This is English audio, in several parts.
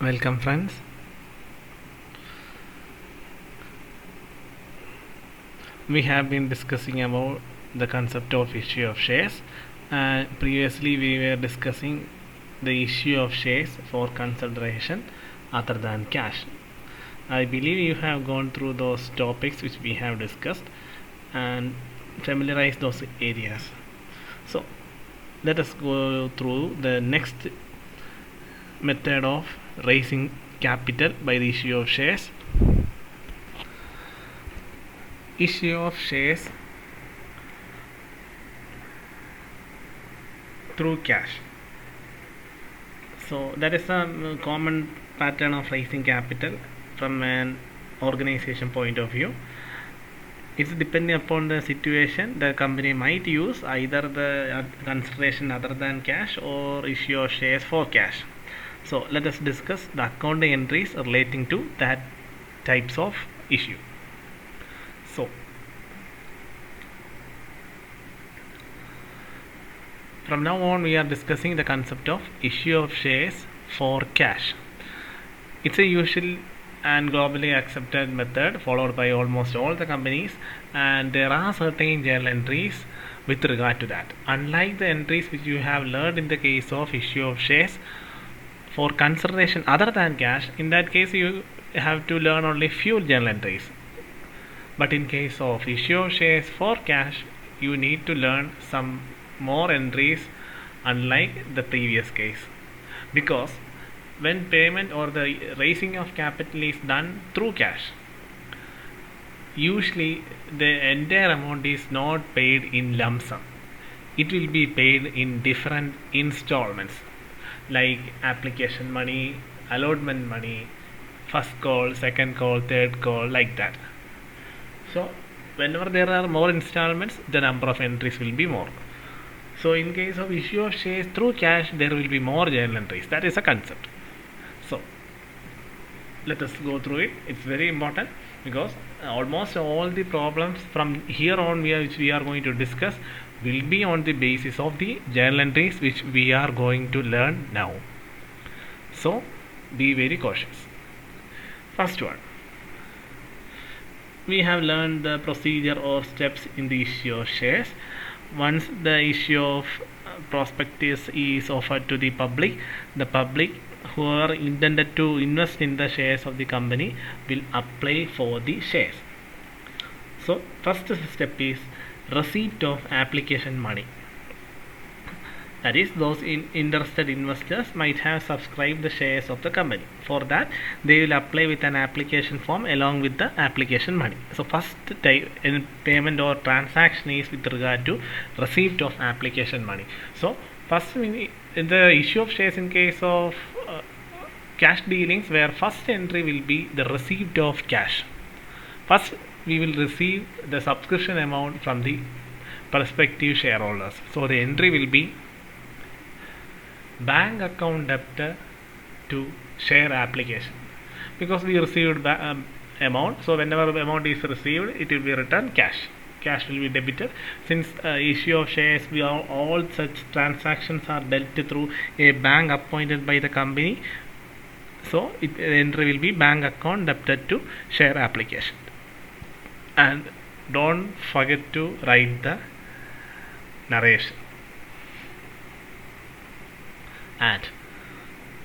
Welcome, friends. We have been discussing about the concept of issue of shares. Previously, we were discussing the issue of shares for consideration other than cash. I believe you have gone through those topics which we have discussed and familiarize those areas. So, let us go through the next method of raising capital by the issue of shares. Issue of shares through cash. So that is a common pattern of raising capital from an organization point of view. It's depending upon the situation. The company might use either the consideration other than cash or issue of shares for cash. So let us discuss the accounting entries relating to that types of issue. So from now on we are discussing the concept of issue of shares for cash. It's a usual and globally accepted method followed by almost all the companies, and there are certain journal entries with regard to that. Unlike the entries which you have learned in the case of issue of shares for consideration other than cash, in that case you have to learn only few journal entries. But in case of issue of shares for cash, you need to learn some more entries unlike the previous case, because when payment or the raising of capital is done through cash, usually the entire amount is not paid in lump sum. It will be paid in different installments like application money, allotment money, first call, second call, third call, like that. So whenever there are more installments, the number of entries will be more. So in case of issue of shares through cash, there will be more journal entries. That is a concept. So let us go through it. It's very important because almost all the problems from here on which we are going to discuss will be on the basis of the journal entries which we are going to learn now. So be very cautious. First one, we have learned the procedure or steps in the issue of shares. Once the issue of prospectus is offered to the public who are intended to invest in the shares of the company will apply for the shares. So first step is receipt of application money. That is, those interested investors might have subscribed the shares of the company. For that, they will apply with an application form along with the application money. So first type in payment or transaction is with regard to receipt of application money. So first, in the issue of shares in case of cash dealings, where first entry will be the receipt of cash. First, we will receive the subscription amount from the prospective shareholders. So the entry will be bank account debtor to share application, because we received amount. So whenever amount is received, it will be returned cash. Cash will be debited. Since issue of shares, all such transactions are dealt through a bank appointed by the company. So entry will be bank account debtor to share application. And don't forget to write the narration. And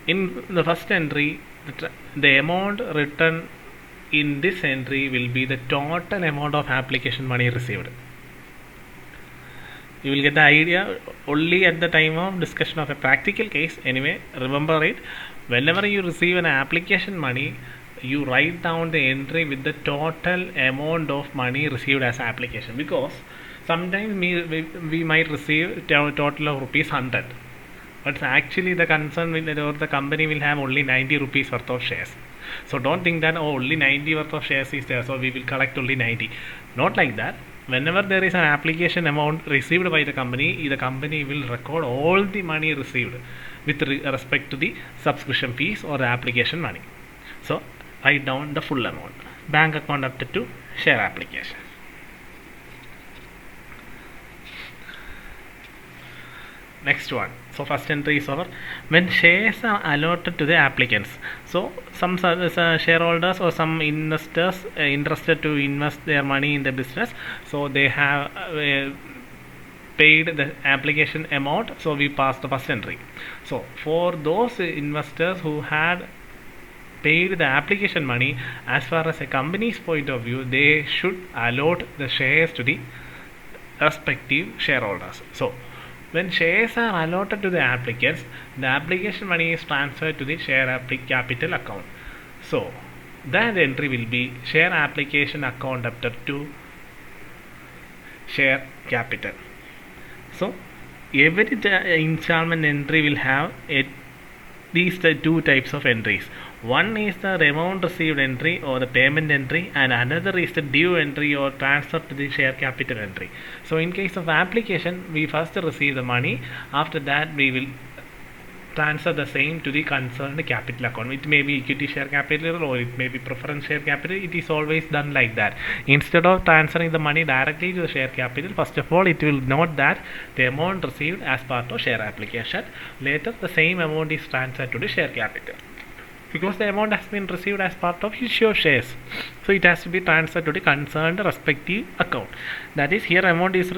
in the first entry, the amount written in this entry will be the total amount of application money received. You will get the idea only at the time of discussion of a practical case. Anyway, remember it, whenever you receive an application money, you write down the entry with the total amount of money received as application, because sometimes we might receive total of rupees 100, but actually the concern or the company will have only 90 rupees worth of shares. So don't think that only 90 worth of shares is there, so we will collect only 90. Not like that. Whenever there is an application amount received by the company will record all the money received with respect to the subscription fees or the application money. So write down the full amount. Bank account up to share application. Next one, So first entry is over. When shares are allotted to the applicants, so some shareholders or some investors interested to invest their money in the business, so they have paid the application amount, so we pass the first entry. So for those investors who had paid the application money, as far as a company's point of view, they should allot the shares to the respective shareholders. So when shares are allotted to the applicants, the application money is transferred to the share capital account. So that entry will be share application account debtor to share capital. So every installment entry will have at least two types of entries. One is the amount received entry or the payment entry, and another is the due entry or transfer to the share capital entry. So in case of application, we first receive the money. After that, we will transfer the same to the concerned capital account. It may be equity share capital or it may be preference share capital. It is always done like that. Instead of transferring the money directly to the share capital, first of all it will note that the amount received as part of share application. Later the same amount is transferred to the share capital, because the amount has been received as part of issue of shares, so it has to be transferred to the concerned respective account. That is, here amount is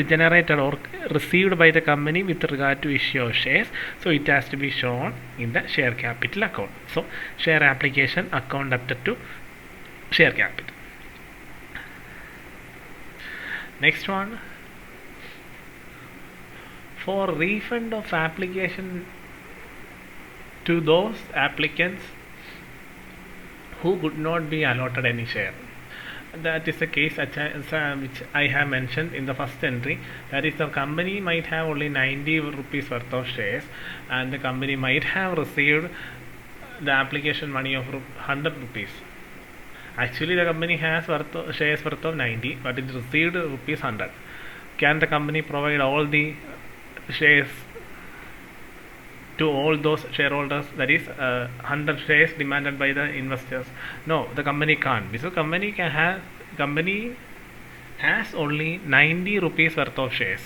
generated or received by the company with regard to issue of shares, so it has to be shown in the share capital account. So share application account debtor to share capital. Next one, for refund of application to those applicants who could not be allotted any share. That is the case which I have mentioned in the first entry. That is, the company might have only 90 rupees worth of shares, and the company might have received the application money of 100 rupees. Actually, the company has shares worth of 90, but it received rupees 100. Can the company provide all the shares to all those shareholders, that is 100 shares demanded by the investors? No, the company can't, because company has only 90 rupees worth of shares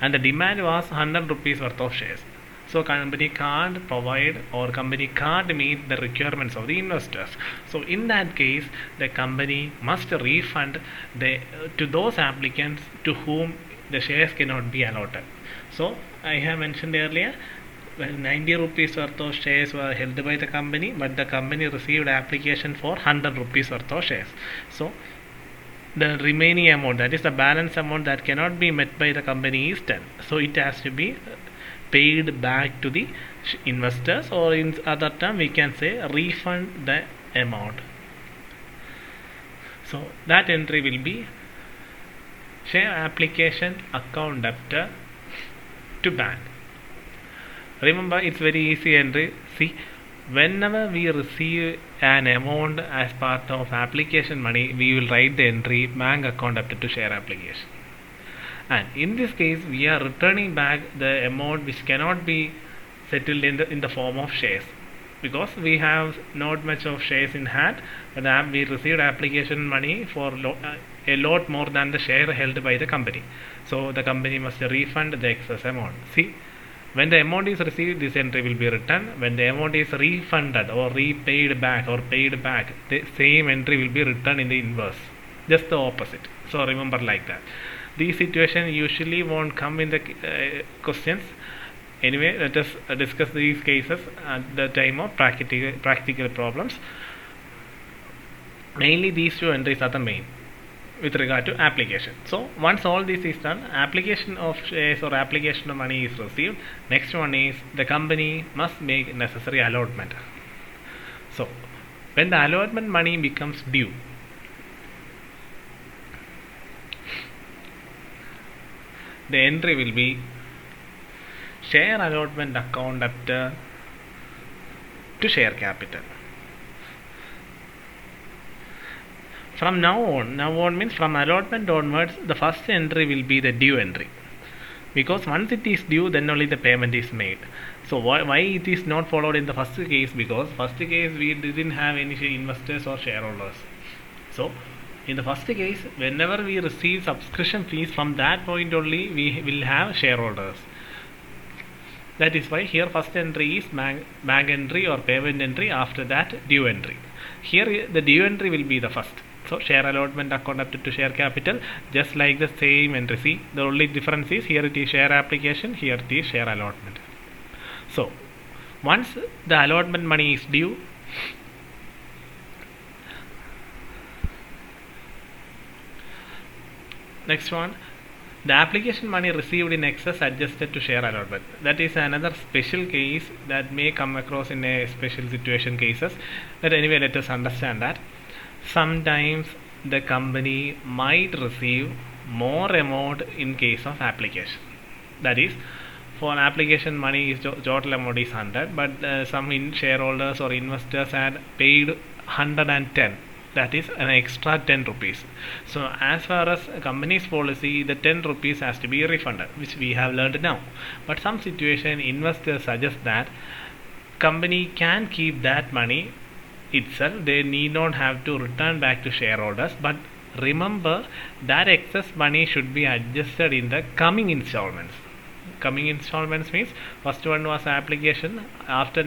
and the demand was 100 rupees worth of shares. So company can't provide or company can't meet the requirements of the investors. So in that case, the company must refund to those applicants to whom the shares cannot be allotted. So I have mentioned earlier, 90 rupees worth of shares were held by the company, but the company received application for 100 rupees worth of shares. So the remaining amount, that is the balance amount that cannot be met by the company, is 10. So it has to be paid back to the investors, or in other term we can say refund the amount. So that entry will be share application account debtor to bank. Remember, it's very easy entry. See, whenever we receive an amount as part of application money, we will write the entry bank account debtor to share application. And in this case, we are returning back the amount which cannot be settled in the form of shares, because we have not much of shares in hand, but we received application money for a lot more than the share held by the company. So the company must refund the excess amount. See, when the amount is received, this entry will be written. When the amount is refunded or repaid back or paid back, the same entry will be written in the inverse, just the opposite. So remember like that. These situations usually won't come in the questions. Anyway, let us discuss these cases at the time of practical problems. Mainly these two entries are the main with regard to application. So once all this is done, application of shares or application of money is received. Next one is the company must make necessary allotment. So when the allotment money becomes due, the entry will be share allotment account debtor to share capital. From now on means from allotment onwards, the first entry will be the due entry, because once it is due, then only the payment is made. So why it is not followed in the first case? Because first case we didn't have any investors or shareholders. So in the first case, whenever we receive subscription fees, from that point only we will have shareholders. That is why here first entry is bank entry or payment entry, after that due entry. Here the due entry will be the first. So share allotment account up to share capital, just like the same entry. See, the only difference is here it is share application, here it is share allotment. So once the allotment money is due, next one, the application money received in excess adjusted to share allotment. That is another special case that may come across in a special situation cases. But anyway, let us understand that sometimes the company might receive more amount in case of application. That is, for an application money is total amount is 100, but some shareholders or investors had paid 110. That is an extra 10 rupees. So as far as a company's policy, the 10 rupees has to be refunded, which we have learned now. But some situation investors suggest that company can keep that money itself. They need not have to return back to shareholders. But remember that excess money should be adjusted in the coming installments. Coming installments means first one was application, after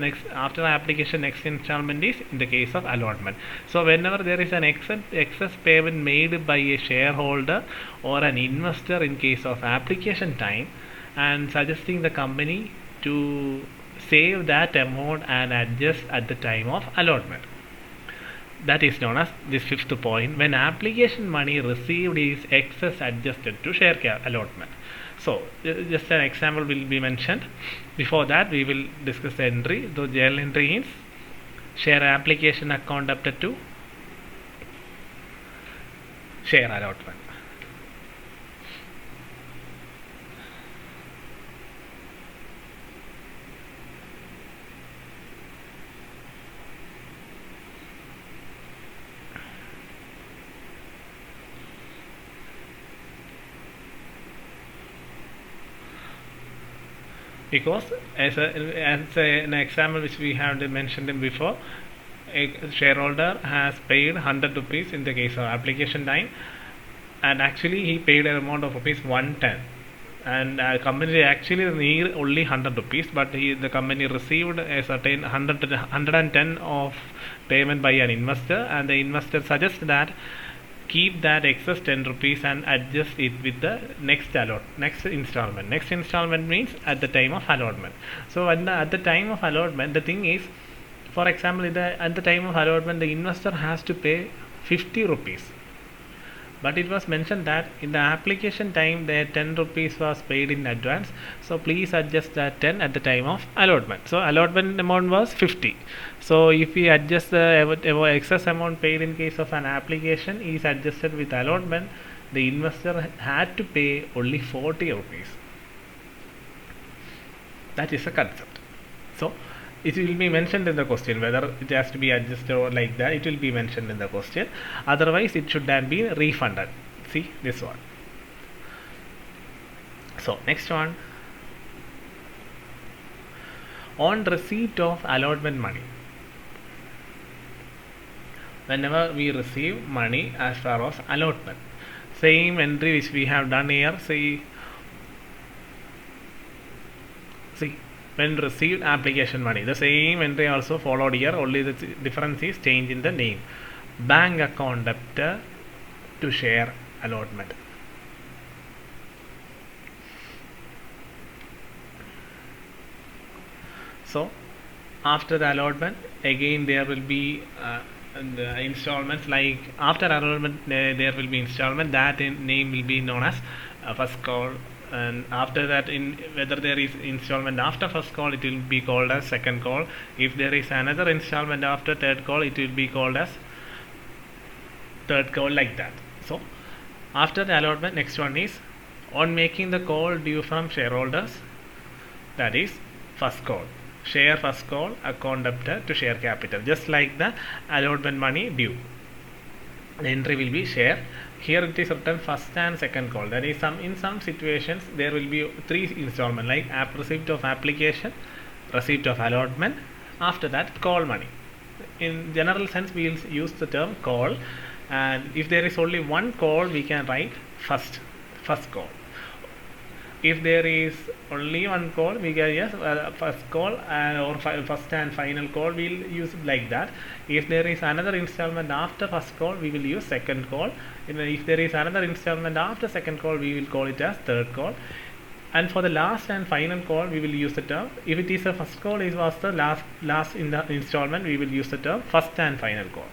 application next installment is in the case of allotment. So whenever there is an excess payment made by a shareholder or an investor in case of application time, and suggesting the company to save that amount and adjust at the time of allotment. That is known as this fifth point, when application money received is excess adjusted to share allotment. So just an example will be mentioned. Before that we will discuss the entry. The journal entry is share application account up to share allotment. Because as an example which we have mentioned before, a shareholder has paid 100 rupees in the case of application time, and actually he paid an amount of rupees 110, and company actually need only 100 rupees, but the company received a certain 110 of payment by an investor, and the investor suggests that keep that excess 10 rupees and adjust it with the next installment. Next installment means at the time of allotment. So at the time of allotment, the thing is, for example, at the time of allotment the investor has to pay 50 rupees, but it was mentioned that in the application time the 10 rupees was paid in advance, so please adjust that 10 at the time of allotment. So allotment amount was 50, so if we adjust the excess amount paid in case of an application is adjusted with allotment, the investor had to pay only 40 rupees. That is a concept. So it will be mentioned in the question whether it has to be adjusted or like that. It will be mentioned in the question. Otherwise it should have been refunded. See this one. So next one, on receipt of allotment money. Whenever we receive money as far as allotment, same entry which we have done here. See when received application money, the same entry also followed here, only the difference is change in the name. Bank account debtor to share allotment. So after the allotment again there will be the installments, like after allotment there will be installment, that name will be known as first call, and after that, in whether there is installment after first call, it will be called as second call. If there is another installment after third call, it will be called as third call, like that. So after the allotment, next one is on making the call due from shareholders, that is first call. Share first call account debtor to share capital, just like the allotment money due. The entry will be share. Here it is written first and second call. That is, in some situations there will be three installment, like receipt of application, receipt of allotment, after that call money. In general sense we will use the term call, and if there is only one call we can write first call. If there is only one call, we can use first call or first and final call, we'll use it like that. If there is another installment after first call, we will use second call. If there is another installment after second call, we will call it as third call. And for the last and final call, we will use the term, if it is a first call, it was the last in the installment, we will use the term first and final call.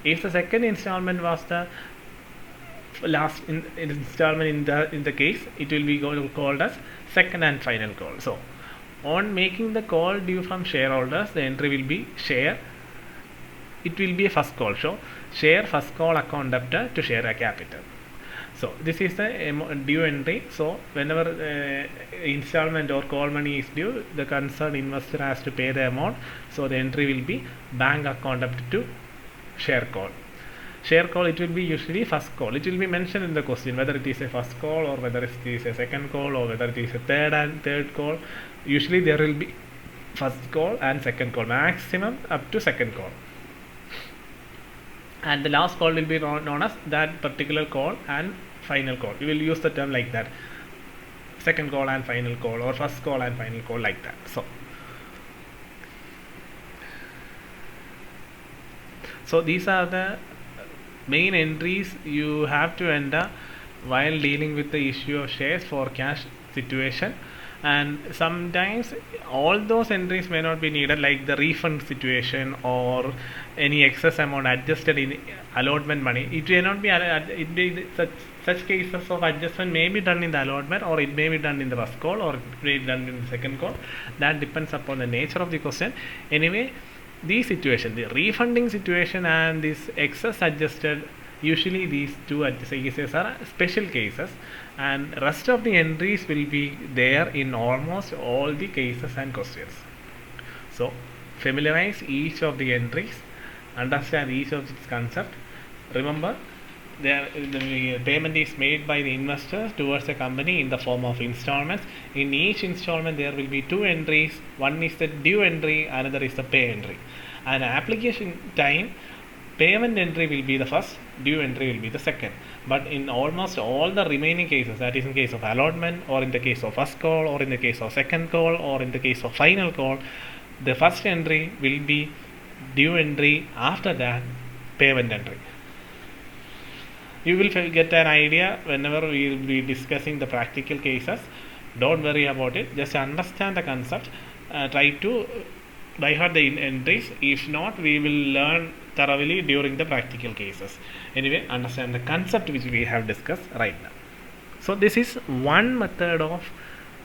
If the second installment was the last installment in the case, it will be called as second and final call. So on making the call due from shareholders, the entry will be share. It will be a first call. So share first call account debtor to share a capital. So this is the due entry. So whenever installment or call money is due, the concerned investor has to pay the amount. So the entry will be bank account debtor to share call. Share call, it will be usually first call. It will be mentioned in the question whether it is a first call or whether it is a second call or whether it is a third call. Usually there will be first call and second call, maximum up to second call. And the last call will be known as that particular call and final call. We will use the term like that, second call and final call, or first call and final call, like that. So these are the main entries you have to enter while dealing with the issue of shares for cash situation. And sometimes all those entries may not be needed, like the refund situation or any excess amount adjusted in allotment money. It may not be such cases of adjustment may be done in the allotment, or it may be done in the first call, or it may be done in the second call. That depends upon the nature of the question. Anyway, these situations, the refunding situation and this excess adjusted, usually these two cases are special cases, and rest of the entries will be there in almost all the cases and questions. So familiarize each of the entries, understand each of its concept. Remember, the payment is made by the investors towards a company in the form of installments. In each installment there will be two entries. One is the due entry, another is the pay entry. And application time, payment entry will be the first, due entry will be the second. But in almost all the remaining cases, that is in case of allotment, or in the case of first call, or in the case of second call, or in the case of final call, the first entry will be due entry, after that payment entry. You will get an idea whenever we will be discussing the practical cases. Don't worry about it, just understand the concept. Try to by heart the entries. If not, we will learn thoroughly during the practical cases. Anyway, understand the concept which we have discussed right now. So this is one method of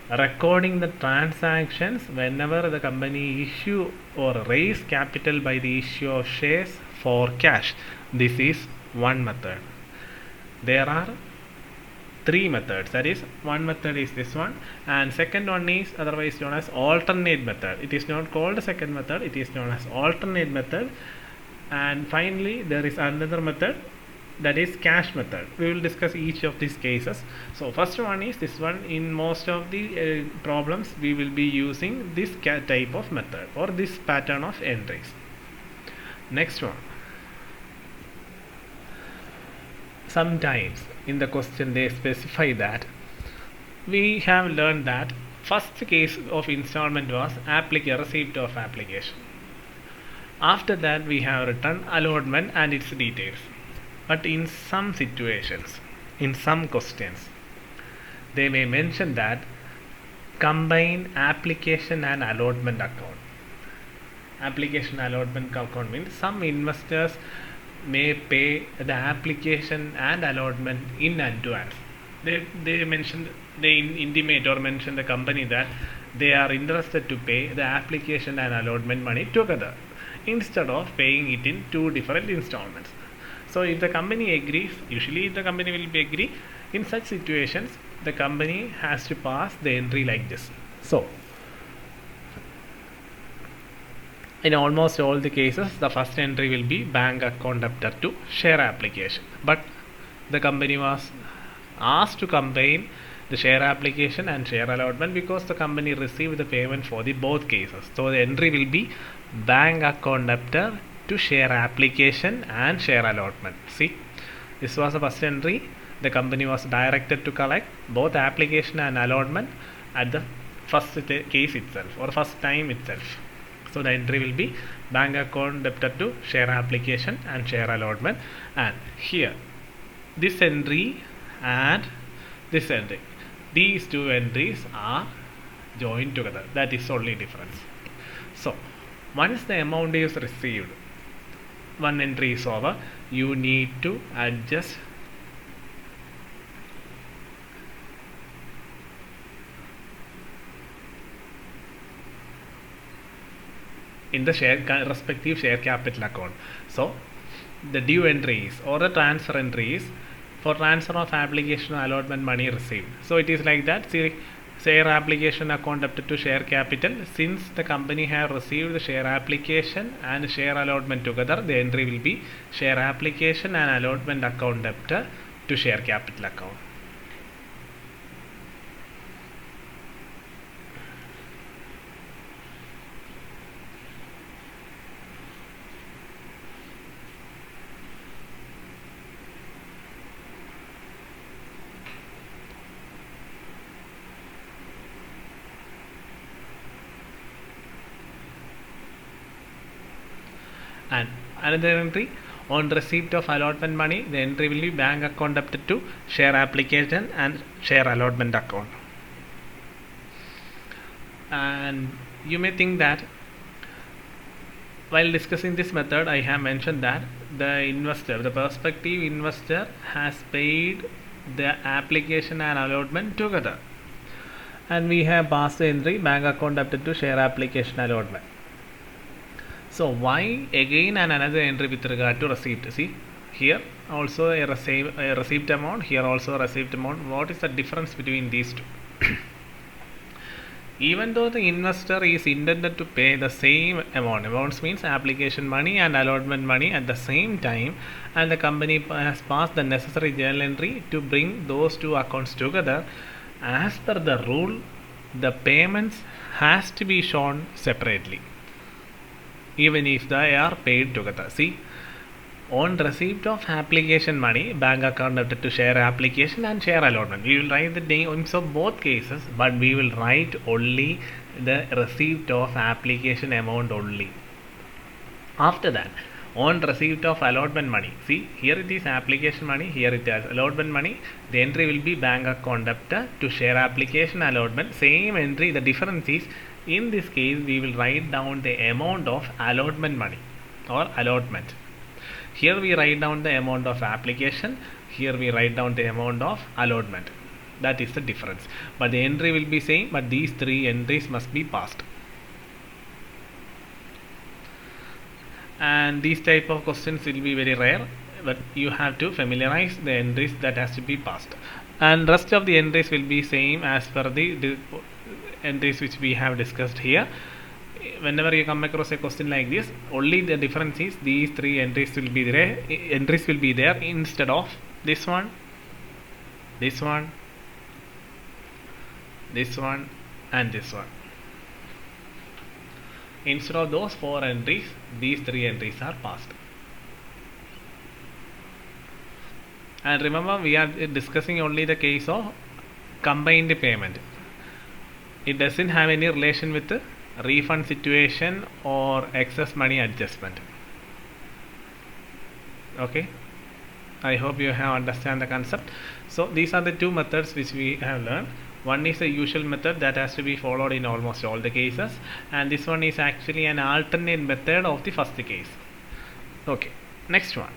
recording the transactions whenever the company issue or raise capital by the issue of shares for cash. This is one method. There are three methods. That is, one method is this one, and second one is otherwise known as alternate method. It is not called second method, it is known as alternate method. And finally there is another method, that is cash method. We will discuss each of these cases. So first one is this one. In most of the problems we will be using this type of method or this pattern of entries. Next one, sometimes in the question they specify that we have learned that first case of installment was receipt of application. After that we have written allotment and its details. But in some situations, in some questions, they may mention that combine application and allotment account. Application allotment account means some investors may pay the application and allotment in advance. They intimate or mention the company that they are interested to pay the application and allotment money together instead of paying it in two different installments. So if the company agrees, usually the company will be agree. In such situations, the company has to pass the entry like this. So in almost all the cases, the first entry will be bank account debtor to share application. But the company was asked to combine the share application and share allotment because the company received the payment for the both cases. So the entry will be bank account debtor to share application and share allotment. See, this was the first entry. the company was directed to collect both application and allotment at the first case itself or first time itself. So the entry will be bank account debtor to share application and share allotment. And here this entry and this entry, these two entries are joined together. That is only difference. So once the amount is received, one entry is over, you need to adjust in the respective share capital account. So the due entries or the transfer entries for transfer of application or allotment money received. So it is like that. See, share application account debtor to share capital. Since the company have received the share application and share allotment together, the entry will be share application and allotment account debtor to share capital account. And another entry, on receipt of allotment money, the entry will be bank account debtor to share application and share allotment account. And you may think that while discussing this method, I have mentioned that the investor, the prospective investor, has paid the application and allotment together, and we have passed the entry bank account debtor to share application allotment. So why again and another entry with regard to receipt? See, here also a receipt amount, here also a receipt amount. What is the difference between these two? Even though the investor is intended to pay the same amount, amounts means application money and allotment money at the same time, and the company has passed the necessary journal entry to bring those two accounts together, as per the rule, the payments has to be shown separately, even if they are paid together. See, on receipt of application money, bank account debtor to share application and share allotment, we will write the names of both cases, but we will write only the receipt of application amount only. After that, on receipt of allotment money, see, here it is application money, here it is allotment money, the entry will be bank account debtor to share application allotment, same entry. The difference is, in this case we will write down the amount of allotment money or allotment. Here we write down the amount of application, here we write down the amount of allotment. That is the difference, but the entry will be same, but these three entries must be passed. And these type of questions will be very rare, but you have to familiarize the entries that has to be passed, and rest of the entries will be same as per the entries which we have discussed here. Whenever you come across a question like this, only the difference is these three entries will be there instead of this one, this one, this one, and this one. Instead of those four entries, these three entries are passed. And remember, we are discussing only the case of combined payment. It doesn't have any relation with the refund situation or excess money adjustment. Okay, I hope you have understand the concept. So these are the two methods which we have learned. One is the usual method that has to be followed in almost all the cases, and this one is actually an alternate method of the first case. Okay, next one.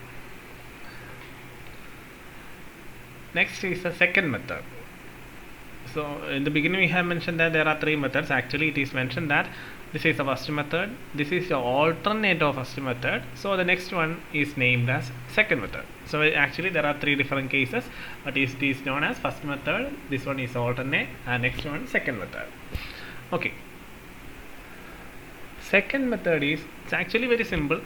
Next is the second method. So in the beginning we have mentioned that there are three methods. Actually it is mentioned that this is the first method, this is the alternate of first method, so the next one is named as second method. So actually there are three different cases, but it is known as first method, this one is alternate, and next one second method. Okay, second method is, it's actually very simple.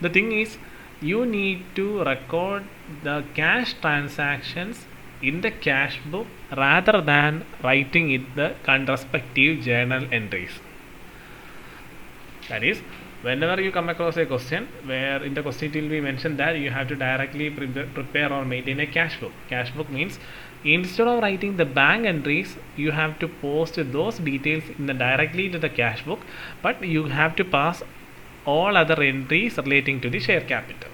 The thing is, you need to record the cash transactions in the cash book rather than writing it the respective journal entries. That is, whenever you come across a question where in the question it will be mentioned that you have to directly prepare or maintain a cash book. Cash book means instead of writing the bank entries, you have to post those details in the directly to the cash book, but you have to pass all other entries relating to the share capital.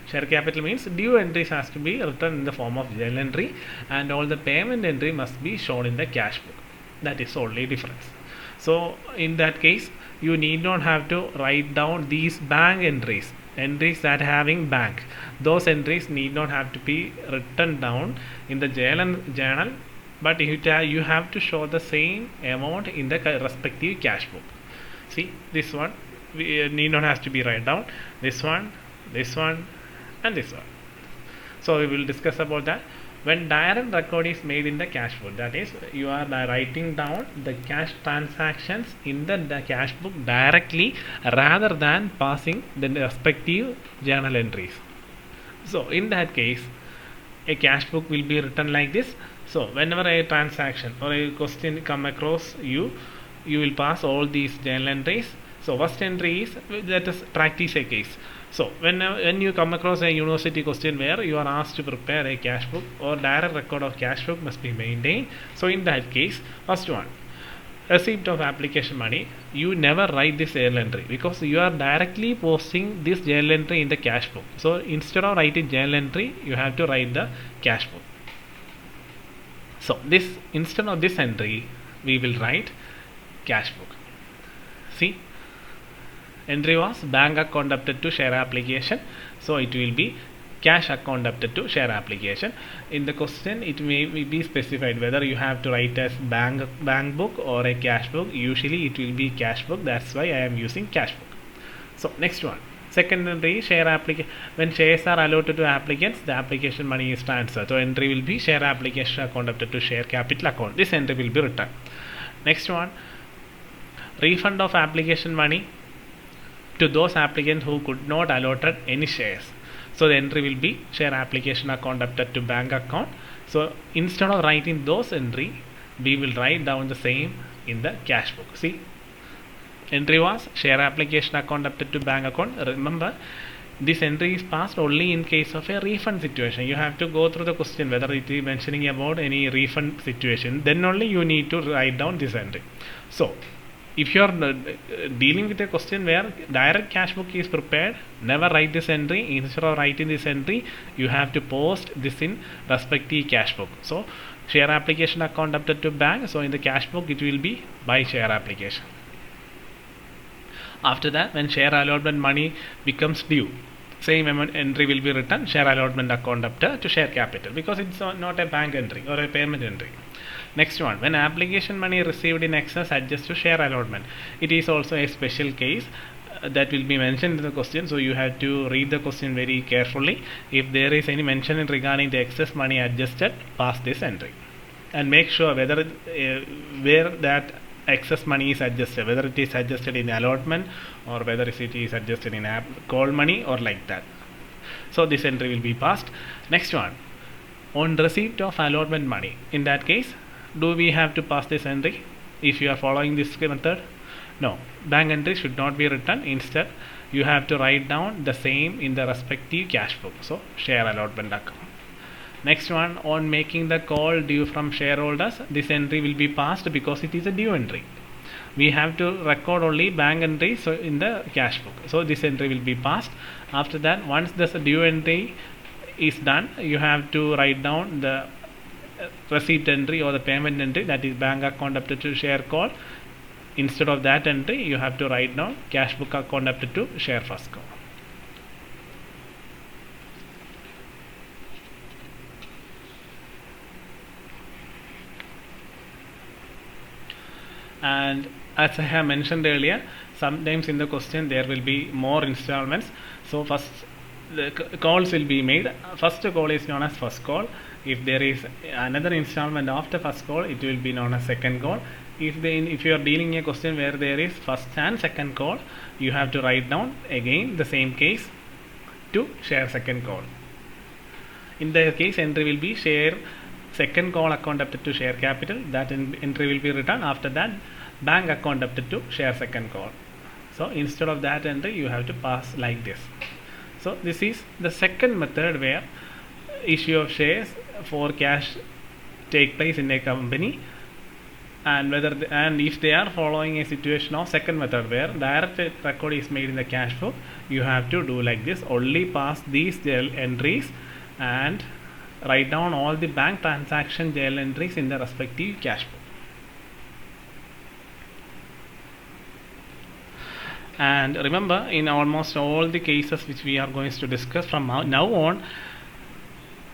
Share capital means due entries has to be written in the form of journal entry, and all the payment entry must be shown in the cash book. That is only difference. So in that case, you need not have to write down these bank entries that having bank. Those entries need not have to be written down in the journal, but you have to show the same amount in the respective cash book. See, this one need not have to be written down. This one, and this one. So we will discuss about that. When direct record is made in the cash book, that is, you are writing down the cash transactions in the cash book directly rather than passing the respective journal entries. So in that case, a cash book will be written like this. So whenever a transaction or a question come across you will pass all these journal entries. So first entry is, let us practice a case. So when you come across a university question where you are asked to prepare a cash book or direct record of cash book must be maintained. So in that case, first one, receipt of application money, you never write this journal entry because you are directly posting this journal entry in the cash book. So instead of writing journal entry, you have to write the cash book. So this, instead of this entry, we will write cash book. See, entry was bank account debited to share application, so it will be cash account debited to share application. In the question it may be specified whether you have to write as bank book or a cash book. Usually it will be cash book, that's why I am using cash book. So next one, second entry, share application. When shares are allotted to applicants, the application money is transferred. So entry will be share application account debited to share capital account. This entry will be written. Next one, refund of application money to those applicants who could not allotted any shares. So the entry will be share application account debited to bank account. So instead of writing those entry, we will write down the same in the cash book. See, entry was share application account debited to bank account. Remember, this entry is passed only in case of a refund situation. You have to go through the question whether it is mentioning about any refund situation, then only you need to write down this entry. So if you are dealing with a question where direct cash book is prepared, never write this entry. Instead of writing this entry, you have to post this in respective cash book. So share application account debited to bank, so in the cash book it will be by share application. After that, when share allotment money becomes due, same amount entry will be written, share allotment account debited to share capital, because it's not a bank entry or a payment entry. Next one, when application money received in excess adjust to share allotment. It is also a special case that will be mentioned in the question, so you have to read the question very carefully. If there is any mention regarding the excess money adjusted, pass this entry and make sure whether where that excess money is adjusted, whether it is adjusted in allotment or whether it is adjusted in call money or like that. So this entry will be passed. Next one, on receipt of allotment money. In that case, do we have to pass this entry if you are following this method? No, bank entry should not be written. Instead, you have to write down the same in the respective cash book. So share allotment account. Next one, on making the call due from shareholders, this entry will be passed because it is a due entry. We have to record only bank entry so in the cash book. So this entry will be passed. After that, once this due entry is done, you have to write down the receipt entry or the payment entry, that is bank account debited to share call. Instead of that entry, you have to write down cash book account debited to share first call. And as I have mentioned earlier, sometimes in the question there will be more installments. So first the calls will be made. First call is known as first call. If there is another installment after first call, it will be known as second call. If you are dealing a question where there is first and second call, you have to write down again the same case to share second call. In the case, entry will be share second call account debited to share capital. That entry will be written. After that, bank account debited to share second call. So instead of that entry, you have to pass like this. So this is the second method where issue of shares for cash take place in a company, and if they are following a situation of second method where direct record is made in the cash book, you have to do like this: only pass these journal entries and write down all the bank transaction journal entries in the respective cash book. And remember, in almost all the cases which we are going to discuss from now on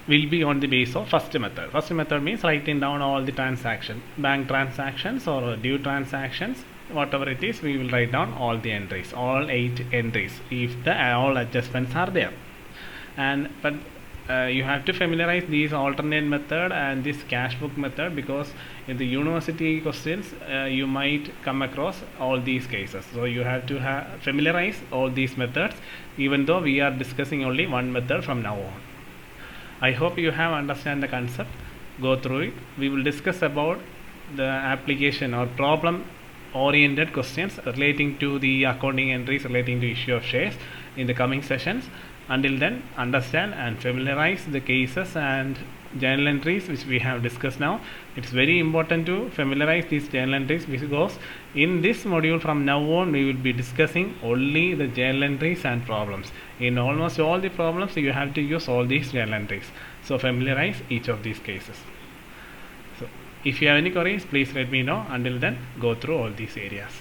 will be on the basis of first method. First method means writing down all the transaction, bank transactions or due transactions, whatever it is, we will write down all the entries, all 8 entries, if the all adjustments are there. But you have to familiarize these alternate method and this cash book method, because in the university questions you might come across all these cases. So you have to familiarize all these methods, even though we are discussing only one method from now on. I hope you have understand the concept. Go through it. We will discuss about the application or problem oriented questions relating to the accounting entries relating to issue of shares in the coming sessions. Until then, understand and familiarize the cases and journal entries which we have discussed now. It's very important to familiarize these journal entries, because in this module from now on we will be discussing only the journal entries and problems. In almost all the problems you have to use all these journal entries. So familiarize each of these cases. So if you have any queries, please let me know. Until then, go through all these areas.